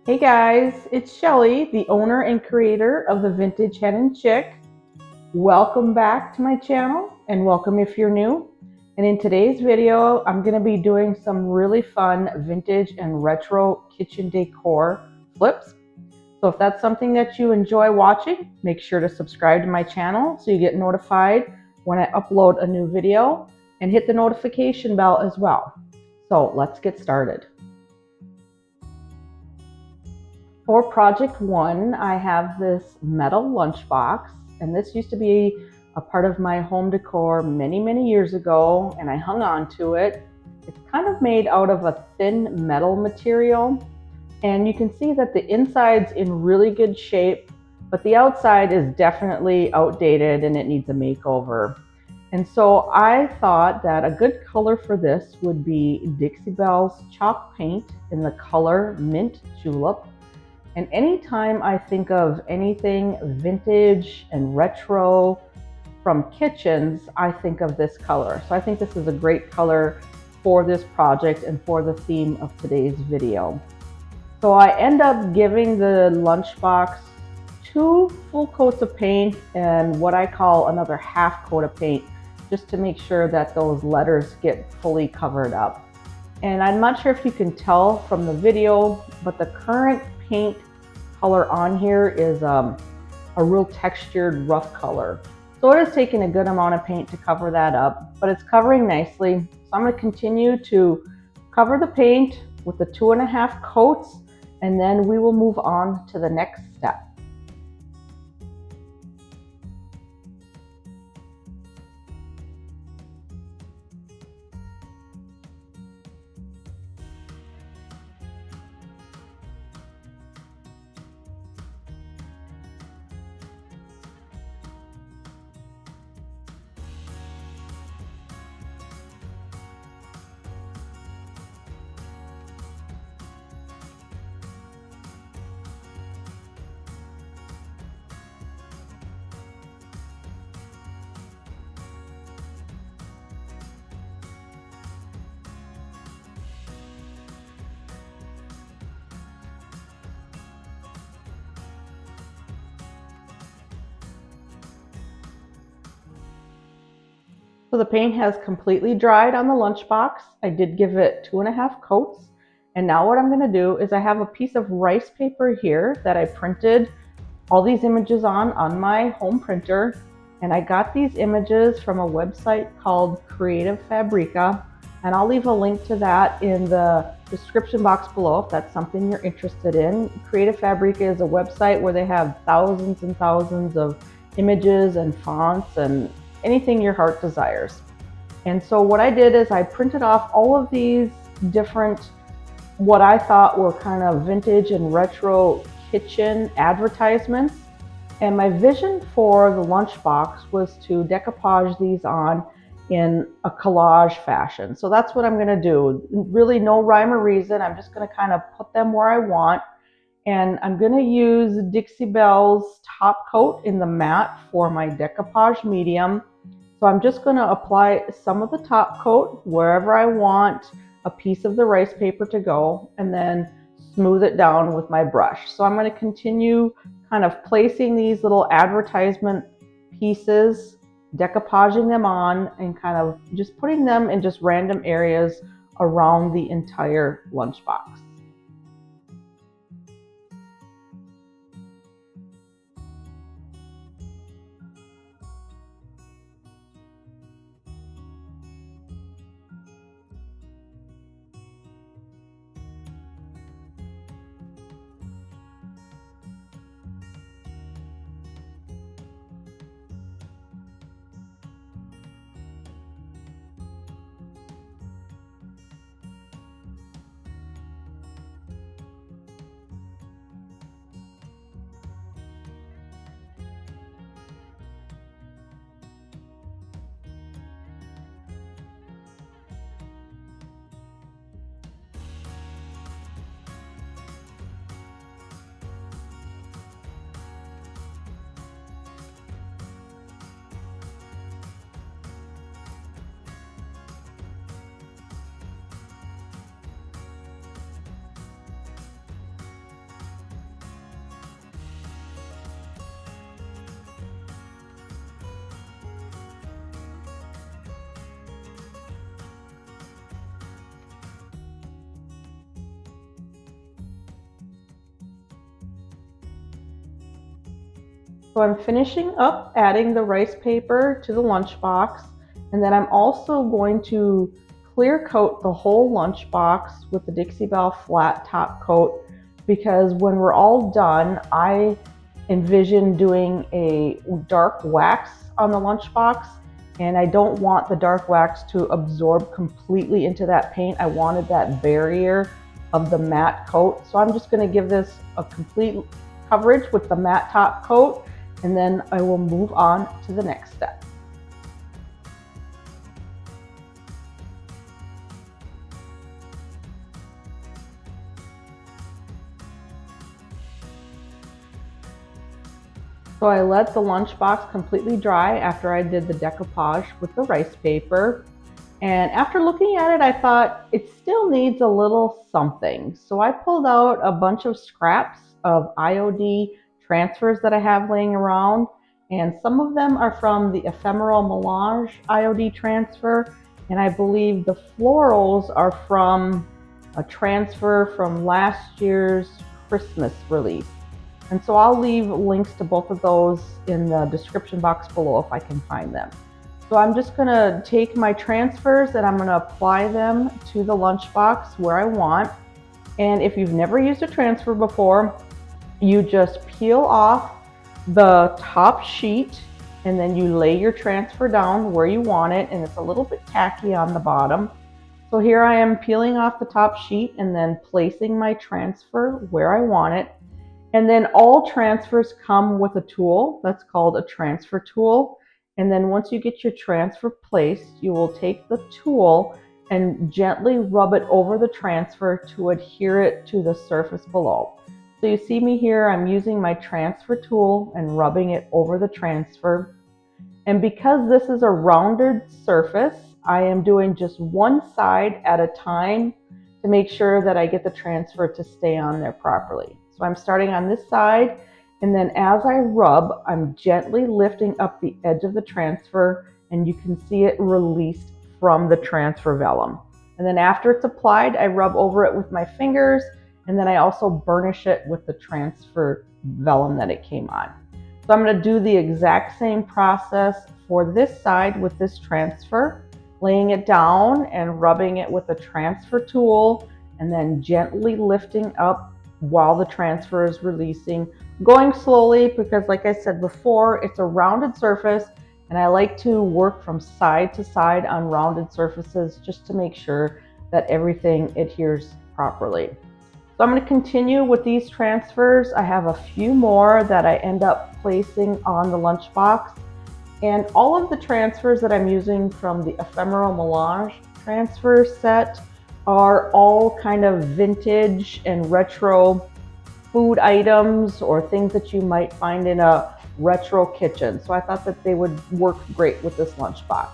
Hey guys, it's Shelly, the owner and creator of the Vintage Hen and Chick. Welcome back to my channel and welcome if you're new. And in today's video, I'm going to be doing some really fun vintage and retro kitchen decor flips. So if that's something that you enjoy watching, make sure to subscribe to my channel so you get notified when I upload a new video, and hit the notification bell as well. So let's get started. For project one, I have this metal lunchbox, and this used to be a part of my home decor many years ago, and I hung on to it. It's kind of made out of a thin metal material, and you can see that the inside's in really good shape, but the outside is definitely outdated and it needs a makeover. And so I thought that a good color for this would be Dixie Belle's chalk paint in the color Mint Julep. And anytime I think of anything vintage and retro from kitchens, I think of this color. So I think this is a great color for this project and for the theme of today's video. So I end up giving the lunchbox 2 full coats of paint and what I call another half coat of paint, just to make sure that those letters get fully covered up. And I'm not sure if you can tell from the video, but the current paint color on here is a real textured rough color. So it is taking a good amount of paint to cover that up, but it's covering nicely. So I'm going to continue to cover the paint with the 2.5 coats, and then we will move on to the next step. So the paint has completely dried on the lunchbox. I did give it 2.5 coats. And now what I'm going to do is I have a piece of rice paper here that I printed all these images on my home printer. And I got these images from a website called Creative Fabrica. And I'll leave a link to that in the description box below if that's something you're interested in. Creative Fabrica is a website where they have thousands and thousands of images and fonts and anything your heart desires. And so what I did is I printed off all of these different, what I thought were kind of vintage and retro kitchen advertisements. And my vision for the lunchbox was to decoupage these on in a collage fashion. So that's what I'm going to do. Really no rhyme or reason. I'm just going to kind of put them where I want. And I'm going to use Dixie Belle's top coat in the matte for my decoupage medium. So I'm just going to apply some of the top coat wherever I want a piece of the rice paper to go, and then smooth it down with my brush. So I'm going to continue kind of placing these little advertisement pieces, decoupaging them on, and kind of just putting them in just random areas around the entire lunchbox. So I'm finishing up adding the rice paper to the lunchbox, and then I'm also going to clear coat the whole lunchbox with the Dixie Belle flat top coat, because when we're all done, I envision doing a dark wax on the lunchbox, and I don't want the dark wax to absorb completely into that paint. I wanted that barrier of the matte coat. So I'm just going to give this a complete coverage with the matte top coat, and then I will move on to the next step. So I let the lunchbox completely dry after I did the decoupage with the rice paper. And after looking at it, I thought it still needs a little something. So I pulled out a bunch of scraps of IOD transfers that I have laying around. And some of them are from the Ephemeral Melange IOD transfer. And I believe the florals are from a transfer from last year's Christmas release. And so I'll leave links to both of those in the description box below if I can find them. So I'm just going to take my transfers and I'm going to apply them to the lunchbox where I want. And if you've never used a transfer before, you just peel off the top sheet and then you lay your transfer down where you want it, and it's a little bit tacky on the bottom. So here I am peeling off the top sheet and then placing my transfer where I want it. And then all transfers come with a tool that's called a transfer tool. And then once you get your transfer placed, you will take the tool and gently rub it over the transfer to adhere it to the surface below. So you see me here, I'm using my transfer tool and rubbing it over the transfer. And because this is a rounded surface, I am doing just one side at a time to make sure that I get the transfer to stay on there properly. So I'm starting on this side, and then as I rub, I'm gently lifting up the edge of the transfer, and you can see it released from the transfer vellum. And then after it's applied, I rub over it with my fingers, and then I also burnish it with the transfer vellum that it came on. So I'm going to do the exact same process for this side with this transfer, laying it down and rubbing it with a transfer tool, and then gently lifting up while the transfer is releasing, going slowly because, like I said before, it's a rounded surface and I like to work from side to side on rounded surfaces just to make sure that everything adheres properly. So I'm going to continue with these transfers. I have a few more that I end up placing on the lunchbox, and all of the transfers that I'm using from the Ephemeral Melange transfer set are all kind of vintage and retro food items or things that you might find in a retro kitchen. So I thought that they would work great with this lunchbox.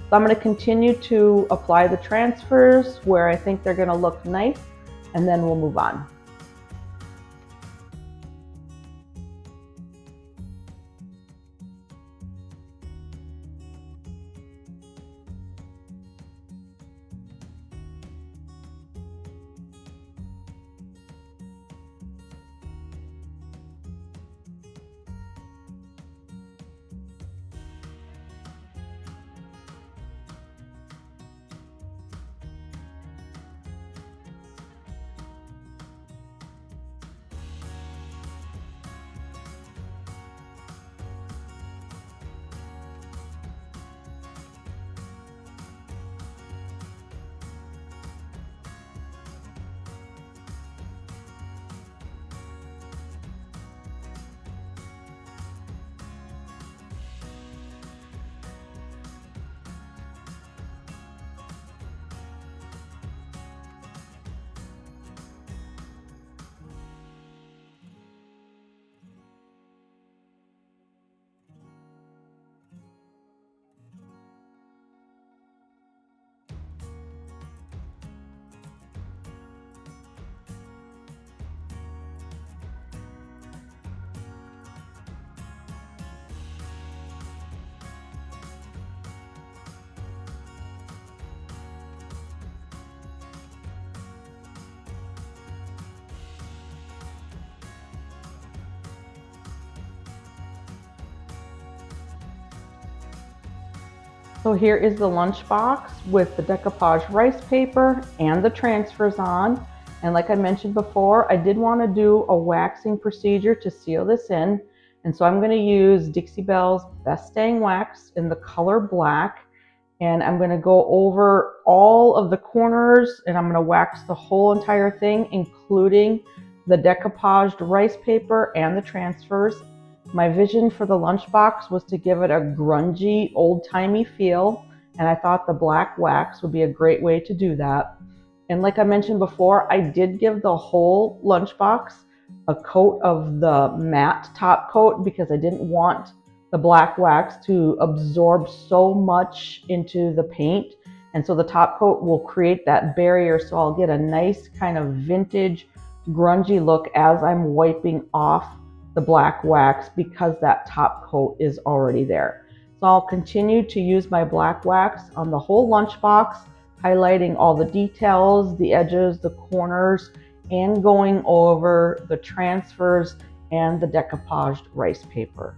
So I'm going to continue to apply the transfers where I think they're going to look nice, and then we'll move on. So here is the lunchbox with the decoupage rice paper and the transfers on. And like I mentioned before, I did want to do a waxing procedure to seal this in. And so I'm going to use Dixie Belle's Best Staying Wax in the color black. And I'm going to go over all of the corners and I'm going to wax the whole entire thing, including the decoupaged rice paper and the transfers. My vision for the lunchbox was to give it a grungy, old-timey feel, and I thought the black wax would be a great way to do that. And like I mentioned before, I did give the whole lunchbox a coat of the matte top coat because I didn't want the black wax to absorb so much into the paint. And so the top coat will create that barrier, so I'll get a nice kind of vintage, grungy look as I'm wiping off the black wax because that top coat is already there. So I'll continue to use my black wax on the whole lunchbox, highlighting all the details, the edges, the corners, and going over the transfers and the decoupaged rice paper.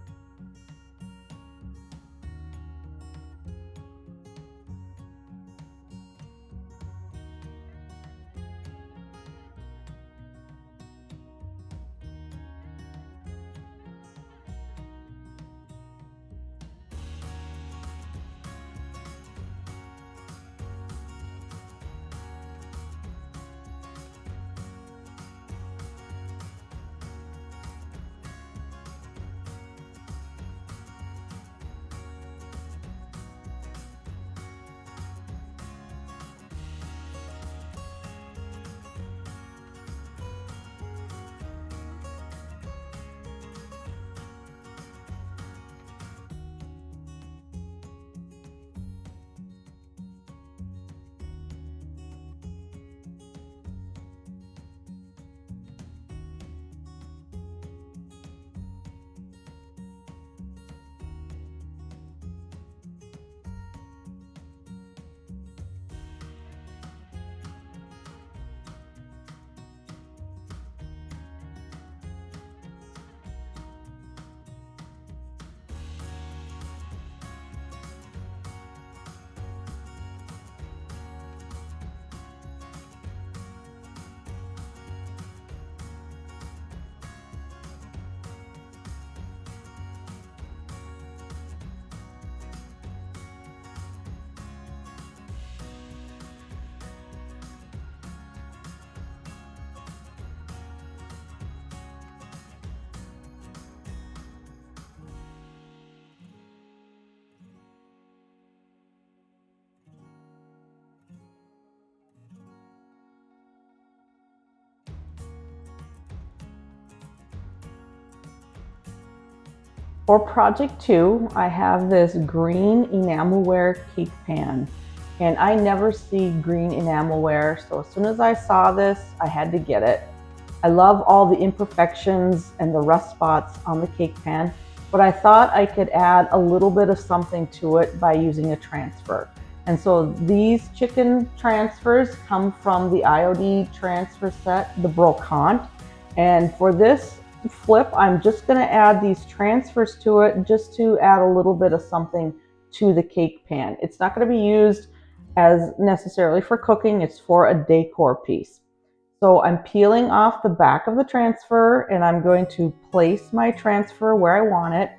For project 2, I have this green Enamelware cake pan, and I never see green Enamelware, so as soon as I saw this, I had to get it. I love all the imperfections and the rust spots on the cake pan, but I thought I could add a little bit of something to it by using a transfer. And so these chicken transfers come from the IOD transfer set, the brocante, and for this flip, I'm just going to add these transfers to it just to add a little bit of something to the cake pan. It's not going to be used as necessarily for cooking, it's for a decor piece. So I'm peeling off the back of the transfer and I'm going to place my transfer where I want it.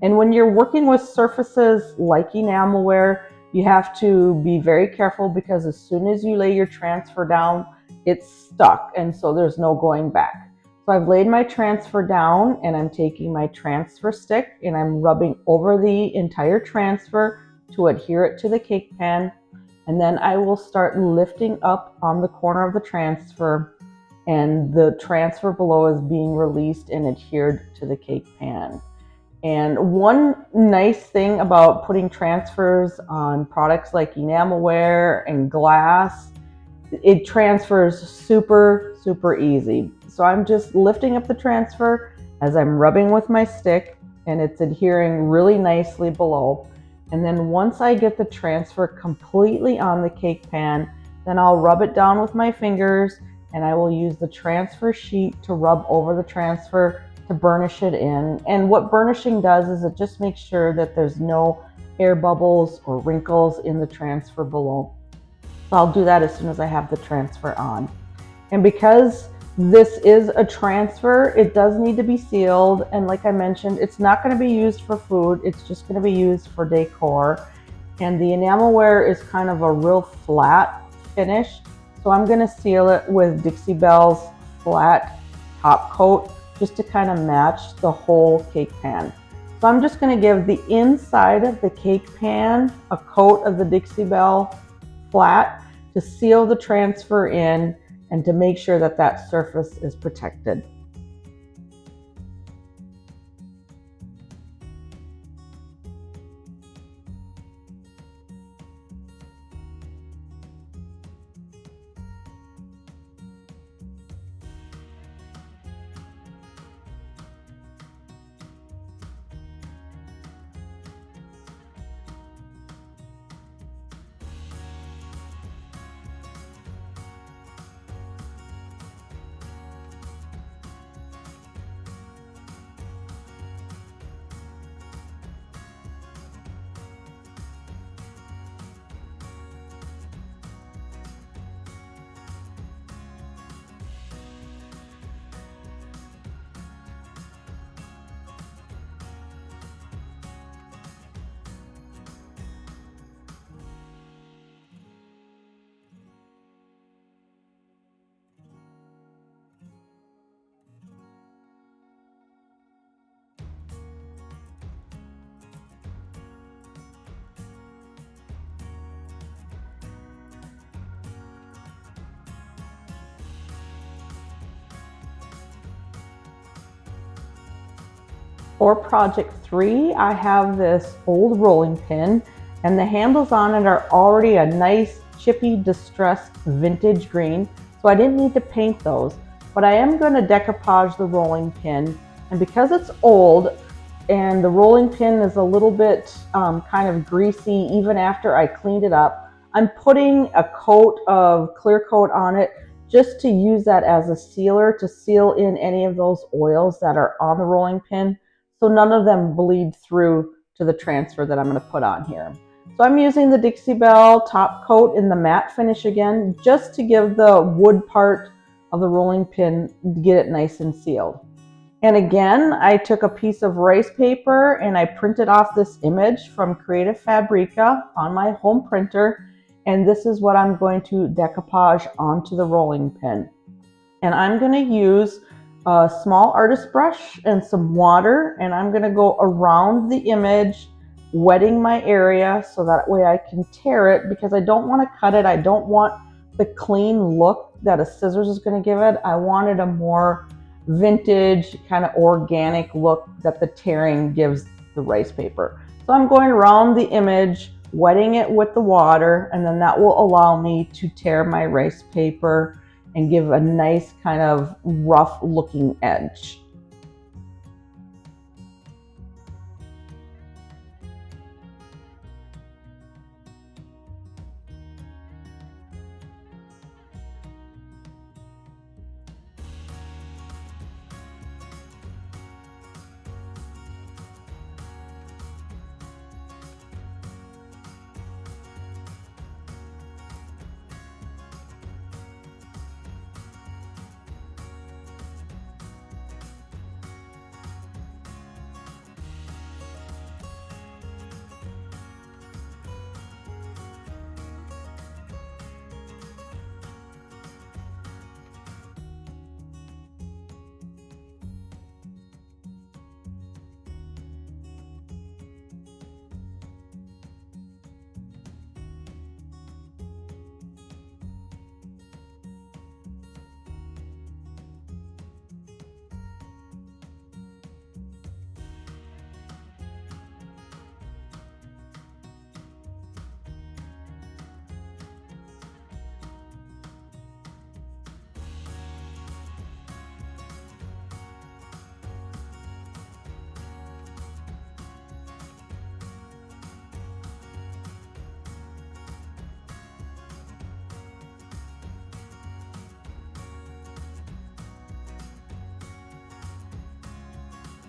And when you're working with surfaces like Enamelware, you have to be very careful because as soon as you lay your transfer down, it's stuck, and so there's no going back. So I've laid my transfer down and I'm taking my transfer stick and I'm rubbing over the entire transfer to adhere it to the cake pan. And then I will start lifting up on the corner of the transfer, and the transfer below is being released and adhered to the cake pan. And one nice thing about putting transfers on products like Enamelware and glass, it transfers super, super easy. So I'm just lifting up the transfer as I'm rubbing with my stick, and it's adhering really nicely below. And then once I get the transfer completely on the cake pan, then I'll rub it down with my fingers, and I will use the transfer sheet to rub over the transfer to burnish it in. And what burnishing does is it just makes sure that there's no air bubbles or wrinkles in the transfer below. So I'll do that as soon as I have the transfer on. And because this is a transfer, it does need to be sealed. And like I mentioned, it's not going to be used for food. It's just going to be used for decor. And the Enamelware is kind of a real flat finish. So I'm going to seal it with Dixie Belle's flat top coat just to kind of match the whole cake pan. So I'm just going to give the inside of the cake pan a coat of the Dixie Belle flat to seal the transfer in and to make sure that that surface is protected. For project 3, I have this old rolling pin, and the handles on it are already a nice chippy distressed vintage green, so I didn't need to paint those. But I am going to decoupage the rolling pin, and because it's old and the rolling pin is a little bit kind of greasy even after I cleaned it up, I'm putting a coat of clear coat on it just to use that as a sealer to seal in any of those oils that are on the rolling pin, so none of them bleed through to the transfer that I'm going to put on here. So I'm using the Dixie Belle top coat in the matte finish again, just to give the wood part of the rolling pin, get it nice and sealed. And again, I took a piece of rice paper and I printed off this image from Creative Fabrica on my home printer. And this is what I'm going to decoupage onto the rolling pin. And I'm going to use a small artist brush and some water, and I'm going to go around the image, wetting my area so that way I can tear it, because I don't want to cut it. I don't want the clean look that a scissors is going to give it. I wanted a more vintage kind of organic look that the tearing gives the rice paper. So I'm going around the image, wetting it with the water, and then that will allow me to tear my rice paper and give a nice kind of rough looking edge.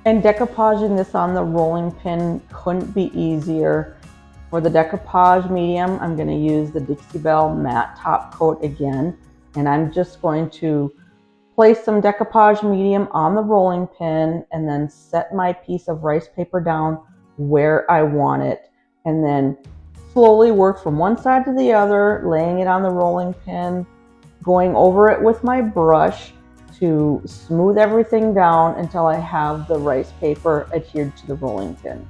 And decoupaging this on the rolling pin couldn't be easier. For the decoupage medium, I'm going to use the Dixie Belle matte top coat again, and I'm just going to place some decoupage medium on the rolling pin and then set my piece of rice paper down where I want it, and then slowly work from one side to the other, laying it on the rolling pin, going over it with my brush to smooth everything down until I have the rice paper adhered to the rolling pin.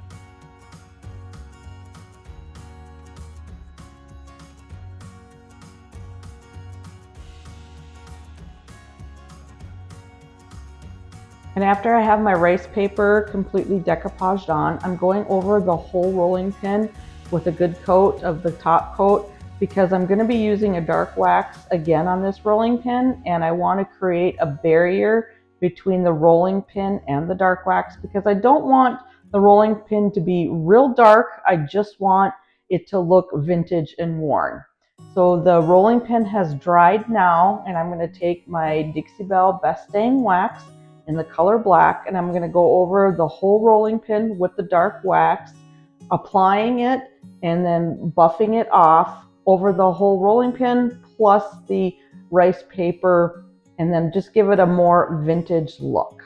And after I have my rice paper completely decoupaged on, I'm going over the whole rolling pin with a good coat of the top coat, because I'm going to be using a dark wax again on this rolling pin, and I want to create a barrier between the rolling pin and the dark wax, because I don't want the rolling pin to be real dark. I just want it to look vintage and worn. So the rolling pin has dried now, and I'm going to take my Dixie Belle Best Staying Wax in the color black, and I'm going to go over the whole rolling pin with the dark wax, applying it and then buffing it off over the whole rolling pin plus the rice paper, and then just give it a more vintage look.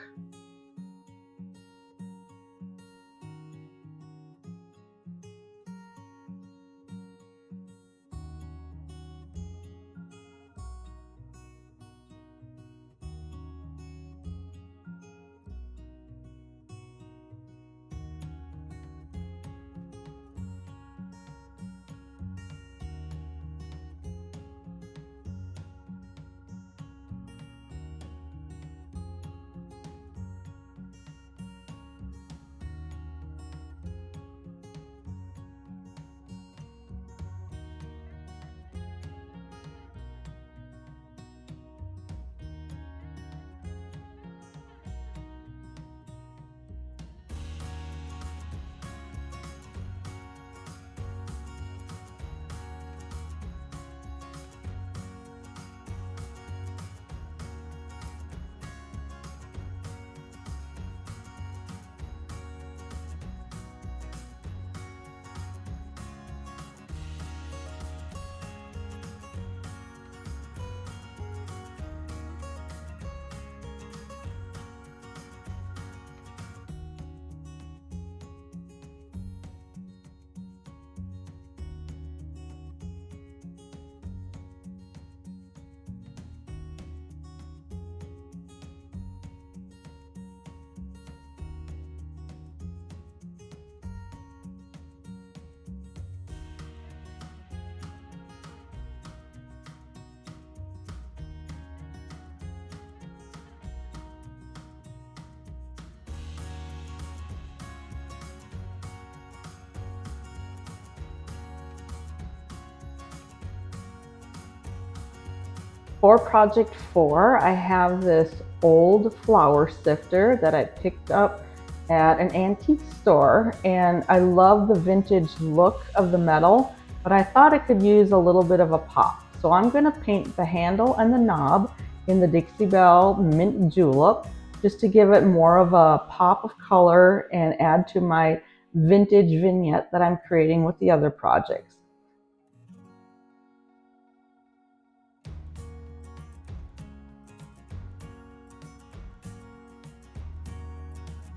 For project 4, I have this old flour sifter that I picked up at an antique store, and I love the vintage look of the metal, but I thought it could use a little bit of a pop. So I'm going to paint the handle and the knob in the Dixie Belle Mint Julep, just to give it more of a pop of color and add to my vintage vignette that I'm creating with the other projects.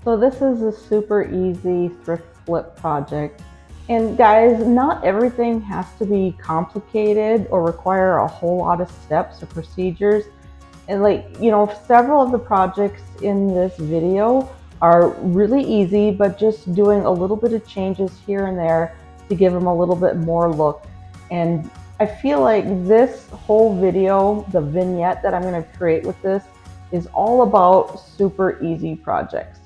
So this is a super easy thrift flip project. And guys, not everything has to be complicated or require a whole lot of steps or procedures. And several of the projects in this video are really easy, but just doing a little bit of changes here and there to give them a little bit more look. And I feel like this whole video, the vignette that I'm going to create with this, is all about super easy projects.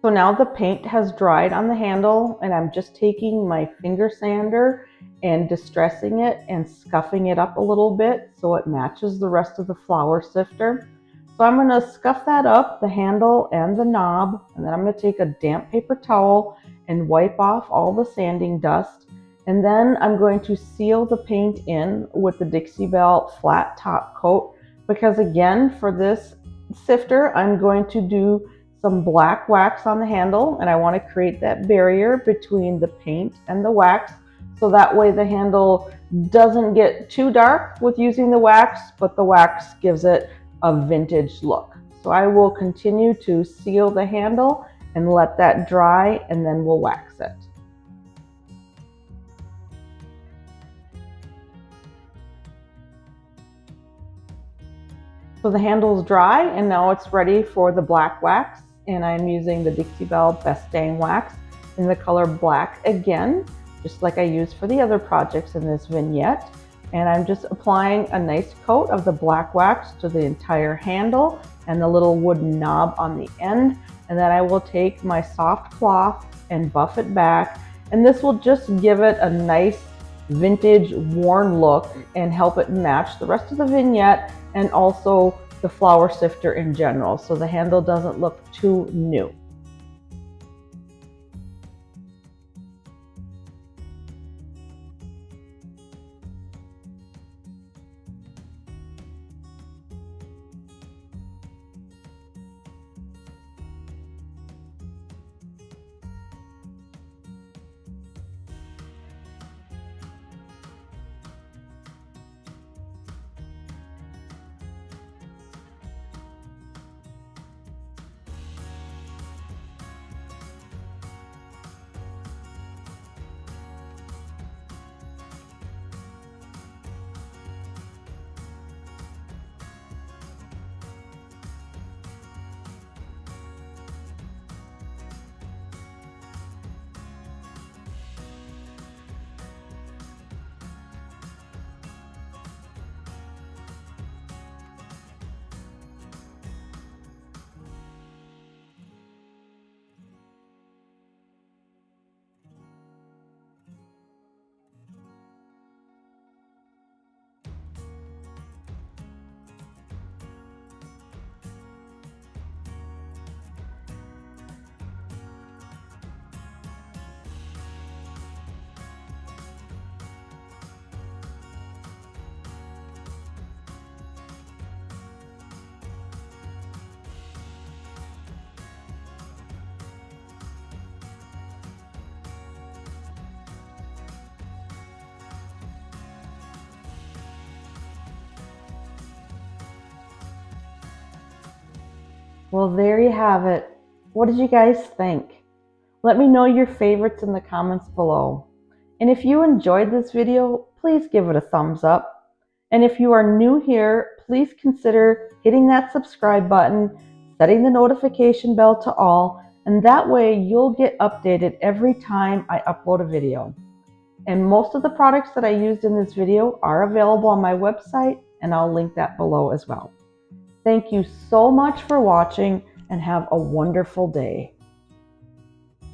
So now the paint has dried on the handle, and I'm just taking my finger sander and distressing it and scuffing it up a little bit so it matches the rest of the flour sifter. So I'm going to scuff that up, the handle and the knob, and then I'm going to take a damp paper towel and wipe off all the sanding dust. And then I'm going to seal the paint in with the Dixie Belle flat top coat, because again, for this sifter, I'm going to do some black wax on the handle, and I want to create that barrier between the paint and the wax, so that way the handle doesn't get too dark with using the wax, but the wax gives it a vintage look. So I will continue to seal the handle and let that dry, and then we'll wax it. So the handle's dry, and now it's ready for the black wax, and I'm using the Dixie Belle Best Dang Wax in the color black again, just like I used for the other projects in this vignette. And I'm just applying a nice coat of the black wax to the entire handle and the little wooden knob on the end. And then I will take my soft cloth and buff it back, and this will just give it a nice vintage worn look and help it match the rest of the vignette and also the flower sifter in general, so the handle doesn't look too new. Well, there you have it. What did you guys think? Let me know your favorites in the comments below. And if you enjoyed this video, please give it a thumbs up. And if you are new here, please consider hitting that subscribe button, setting the notification bell to all, and that way you'll get updated every time I upload a video. And most of the products that I used in this video are available on my website, and I'll link that below as well. Thank you so much for watching, and have a wonderful day.